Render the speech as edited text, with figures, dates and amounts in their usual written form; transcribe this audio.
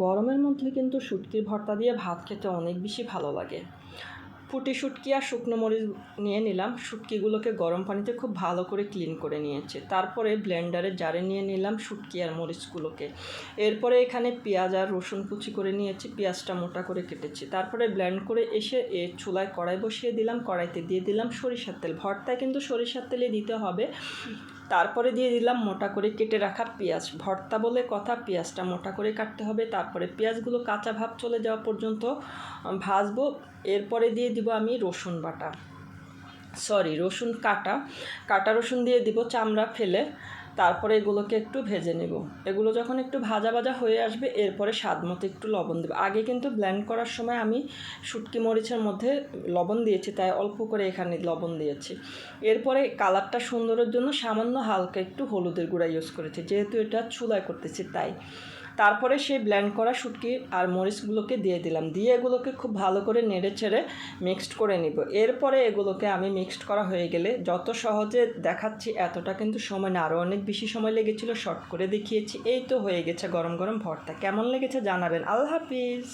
গরমের মধ্যে কিন্তু শুটকির ভর্তা দিয়ে ভাত খেতে অনেক বেশি ভালো লাগে। পুঁটি শুটকি আর শুকনো মরিচ নিয়ে নিলাম। শুটকিগুলোকে গরম পানিতে খুব ভালো করে ক্লিন করে নিয়েছি। তারপরে ব্লেন্ডারে জারে নিয়ে নিলাম শুটকি আর মরিচগুলোকে। এরপরে এখানে পেঁয়াজ আর রসুন কুচি করে নিয়েছি, পেঁয়াজটা মোটা করে কেটেছি। তারপরে ব্লেন্ড করে এসে চুলায় কড়াই বসিয়ে দিলাম, কড়াইতে দিয়ে দিলাম সরিষার তেল। ভর্তায় কিন্তু সরিষার তেলে দিতে হবে। তারপরে দিয়ে দিলাম মোটা করে কেটে রাখা পেঁয়াজ। ভর্তা বলে কথা, পেঁয়াজটা মোটা করে কাটতে হবে। তারপরে পেঁয়াজগুলো কাঁচা ভাব চলে যাওয়া পর্যন্ত ভাজবো। এরপরে দিয়ে দিব আমি রসুন কাটা রসুন দিয়ে দিব চামড়া ফেলে। তারপরে এগুলোকে একটু ভেজে নেব। এগুলো যখন একটু ভাজা ভাজা হয়ে আসবে, এরপরে স্বাদ মতো একটু লবণ দেবো। আগে কিন্তু ব্লেন্ড করার সময় আমি শুটকি মরিচের মধ্যে লবণ দিয়েছি, তাই অল্প করে এখানে লবণ দিয়েছি। এরপরে কালারটা সুন্দরের জন্য সামান্য হালকা একটু হলুদের গুঁড়া ইউজ করেছি, যেহেতু এটা চুলায় করতেছি তাই। তারপরে সেই ব্লেন্ড করা শুটকি আর মরিচগুলোকে দিয়ে দিলাম, দিয়ে এগুলোকে খুব ভালো করে নেড়ে ছেড়ে মিক্সড করে নিব। এরপরে এগুলোকে আমি মিক্সড করা হয়ে গেলে, যত সহজে দেখাচ্ছি এতটা কিন্তু সময় না, আরও অনেক বেশি সময় লেগেছিল, শর্ট করে দেখিয়েছি। এই তো হয়ে গেছে গরম গরম ভর্তা। কেমন লেগেছে জানাবেন। আল্লাহ হাফিজ।